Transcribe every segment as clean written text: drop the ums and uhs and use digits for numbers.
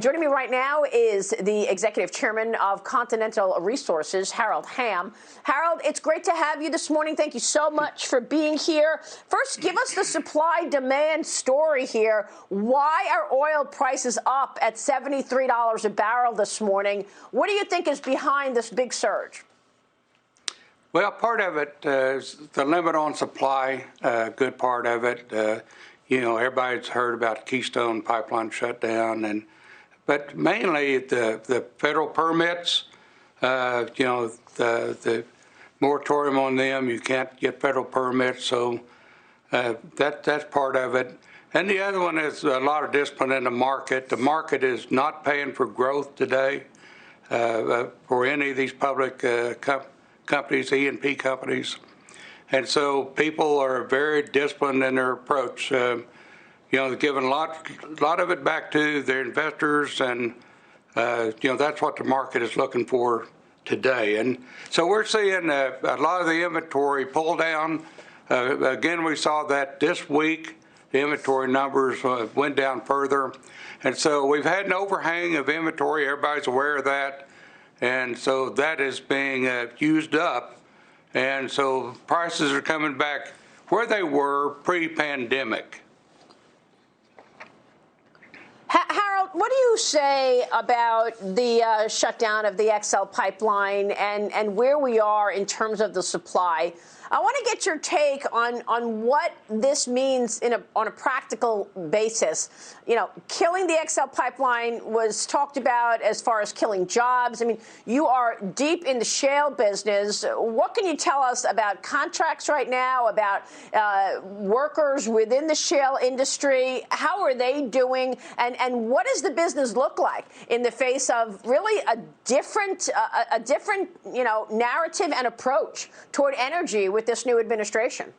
Joining me right now is the executive chairman of Continental Resources, Hamm. Harold, it's great to have you this morning. Thank you so much for being here. First, give us the supply-demand story here. Why are oil prices up at $73 a barrel this morning? What do you think is behind this big surge? Well, part of it is the limit on supply, good part of it. Everybody's heard about the Keystone pipeline shutdown, but mainly the federal permits, the moratorium on them, you can't get federal permits, so that's part of it. And the other one is a lot of discipline in the market. The market is not paying for growth today for any of these public companies, E&P companies. And so people are very disciplined in their approach. They're giving a lot of it back to their investors, and that's what the market is looking for today. And so we're seeing a lot of the inventory pull down. Again, we saw that this week. The inventory numbers went down further. And so we've had an overhang of inventory. Everybody's aware of that. And so that is being used up. And so prices are coming back where they were pre-pandemic. Harold, what do you say about the shutdown of the XL pipeline and where we are in terms of the supply? I want to get your take on what this means on a practical basis. Killing the XL pipeline was talked about as far as killing jobs. I mean, you are deep in the shale business. What can you tell us about contracts right now, about workers within the shale industry? How are they doing? And what does the business look like in the face of really a different narrative and approach toward energy with this new administration?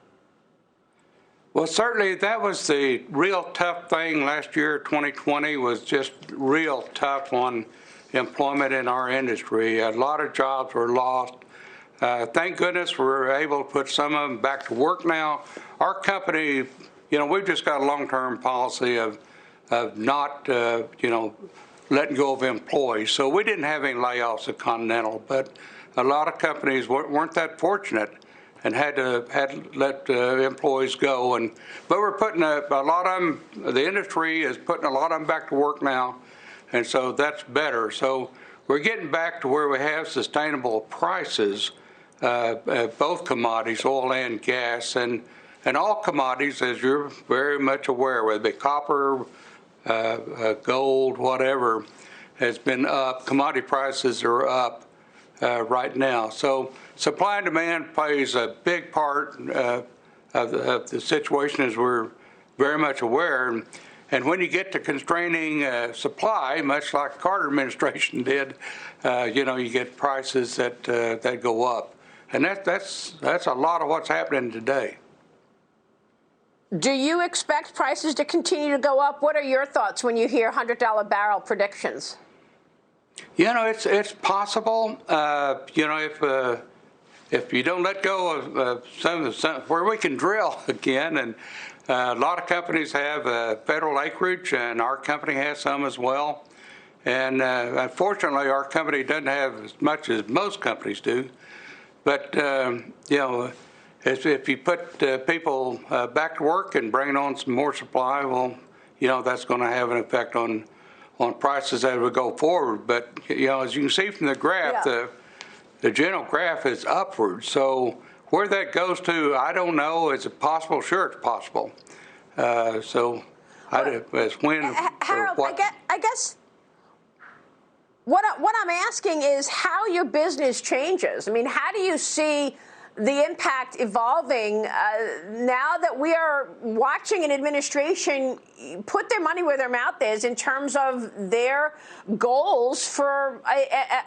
Well, certainly that was the real tough thing last year. 2020 was just real tough on employment in our industry. A lot of jobs were lost. Thank goodness we're able to put some of them back to work now. Our company, we've just got a long-term policy of not, letting go of employees. So we didn't have any layoffs at Continental, but a lot of companies weren't that fortunate and had to let employees go. But we're putting a lot of them, the industry is putting a lot of them back to work now, and so that's better. So we're getting back to where we have sustainable prices, both commodities, oil and gas, and all commodities, as you're very much aware, whether it be copper, gold, whatever, has been up. Commodity prices are up right now. So supply and demand plays a big part of the situation, as we're very much aware. And when you get to constraining supply, much like the Carter administration did, you get prices that go up. And that's a lot of what's happening today. Do you expect prices to continue to go up? What are your thoughts when you hear $100 barrel predictions? It's possible. If you don't let go of some where we can drill again, and a lot of companies have federal acreage, and our company has some as well. And unfortunately, our company doesn't have as much as most companies do. But if you put people back to work and bring on some more supply, well, that's going to have an effect on prices as we go forward. But as you can see from the graph, the general graph is upward. So where that goes to, I don't know. Is it possible? Sure, it's possible. Harold, I guess what I'm asking is how your business changes. I mean, how do you see the impact evolving now that we are watching an administration put their money where their mouth is in terms of their goals for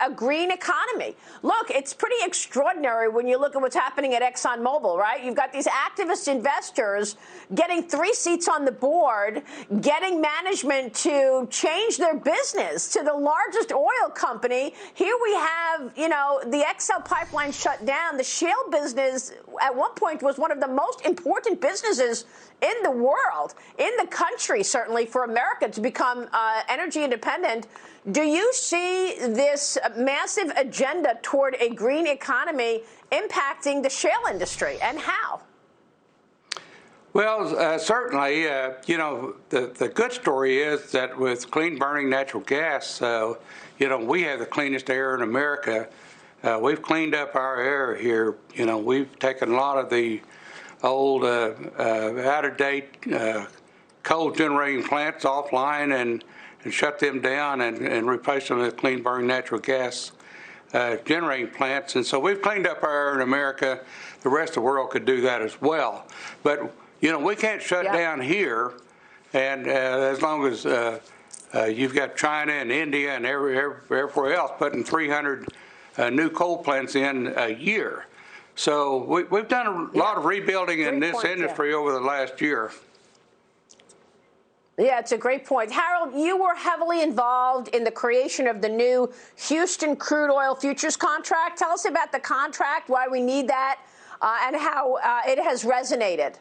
a green economy? Look, it's pretty extraordinary when you look at what's happening at ExxonMobil, right? You've got these activist investors getting 3 seats on the board, getting management to change their business to the largest oil company. Here we have, the XL pipeline shut down. The shale business business at one point was one of the most important businesses in the world, in the country, certainly for America to become energy independent. Do you see this massive agenda toward a green economy impacting the shale industry, and how? Well, certainly, the good story is that with clean burning natural gas, we have the cleanest air in America. We've cleaned up our air here. We've taken a lot of the old, out-of-date coal generating plants offline and shut them down and replaced them with clean burning natural gas generating plants. And so we've cleaned up our air in America. The rest of the world could do that as well. But we can't shut down here, and as long as you've got China and India and everywhere else putting 300 new coal plants in a year. So we've done a lot of rebuilding in this industry over the last year. Yeah, it's a great point. Harold, you were heavily involved in the creation of the new Houston crude oil futures contract. Tell us about the contract, why we need that, and how it has resonated.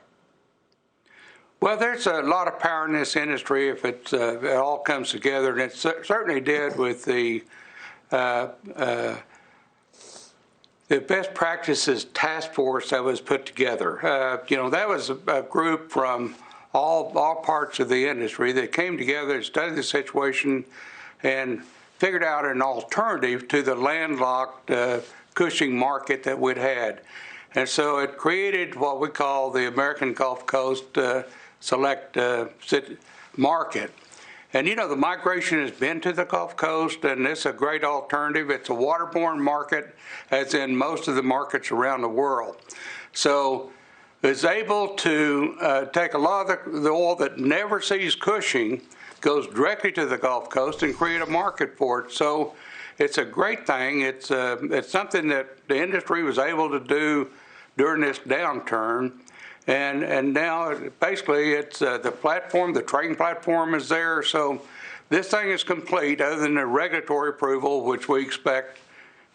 Well, there's a lot of power in this industry if it all comes together, and it certainly did with the best practices task force that was put together. That was a group from all parts of the industry that came together and studied the situation and figured out an alternative to the landlocked Cushing market that we'd had. And so it created what we call the American Gulf Coast Select market. And the migration has been to the Gulf Coast, and it's a great alternative. It's a waterborne market, as in most of the markets around the world. So it's able to take a lot of the oil that never sees Cushing, goes directly to the Gulf Coast, and create a market for it. So it's a great thing. It's something that the industry was able to do during this downturn. And now basically it's the platform, the trading platform is there. So this thing is complete other than the regulatory approval, which we expect.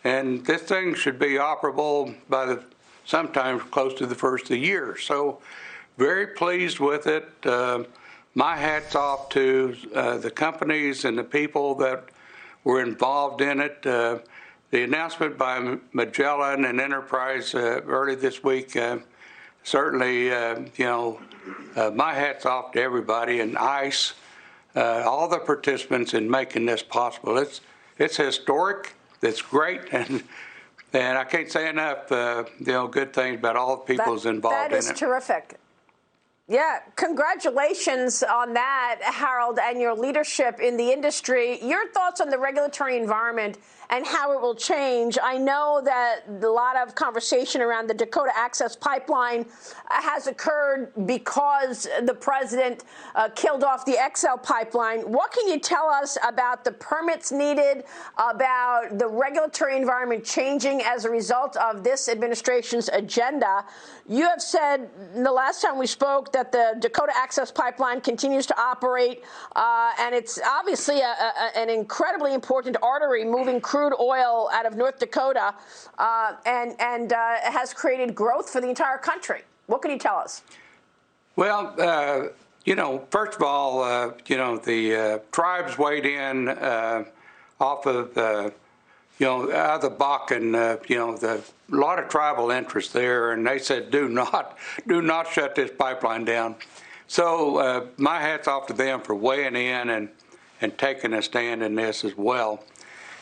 And this thing should be operable by sometime close to the first of the year. So very pleased with it. My hat's off to the companies and the people that were involved in it. The announcement by Magellan and Enterprise early this week, certainly, my hat's off to everybody, and ICE, all the participants in making this possible. It's historic. It's great, and I can't say enough, good things about all the people who's involved in it. That is terrific. Yeah, congratulations on that, Harold, and your leadership in the industry. Your thoughts on the regulatory environment and how it will change. I know that a lot of conversation around the Dakota Access Pipeline has occurred because the president killed off the XL pipeline. What can you tell us about the permits needed, about the regulatory environment changing as a result of this administration's agenda? You have said the last time we spoke that the Dakota Access Pipeline continues to operate, and it's obviously an incredibly important artery moving crude oil out of North Dakota, and has created growth for the entire country. What can you tell us? Well, first of all, the tribes weighed in off of, out of the Bakken, a lot of tribal interest there, and they said, do not shut this pipeline down. So my hat's off to them for weighing in and taking a stand in this as well.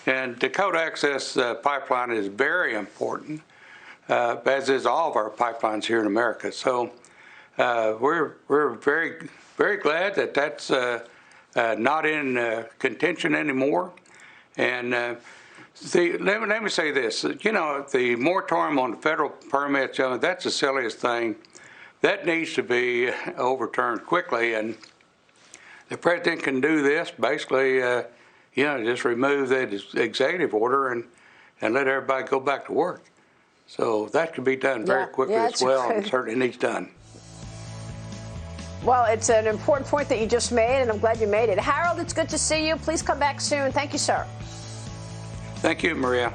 And Dakota Access Pipeline is very important, as is all of our pipelines here in America. So we're very, very glad that that's not in contention anymore. And let me say this, the moratorium on the federal permits, that's the silliest thing. That needs to be overturned quickly, and the president can do this, basically, just remove the executive order and let everybody go back to work. So that could be done very quickly as well, and certainly needs done. Well, it's an important point that you just made, and I'm glad you made it. Harold, it's good to see you. Please come back soon. Thank you, sir. Thank you, Maria.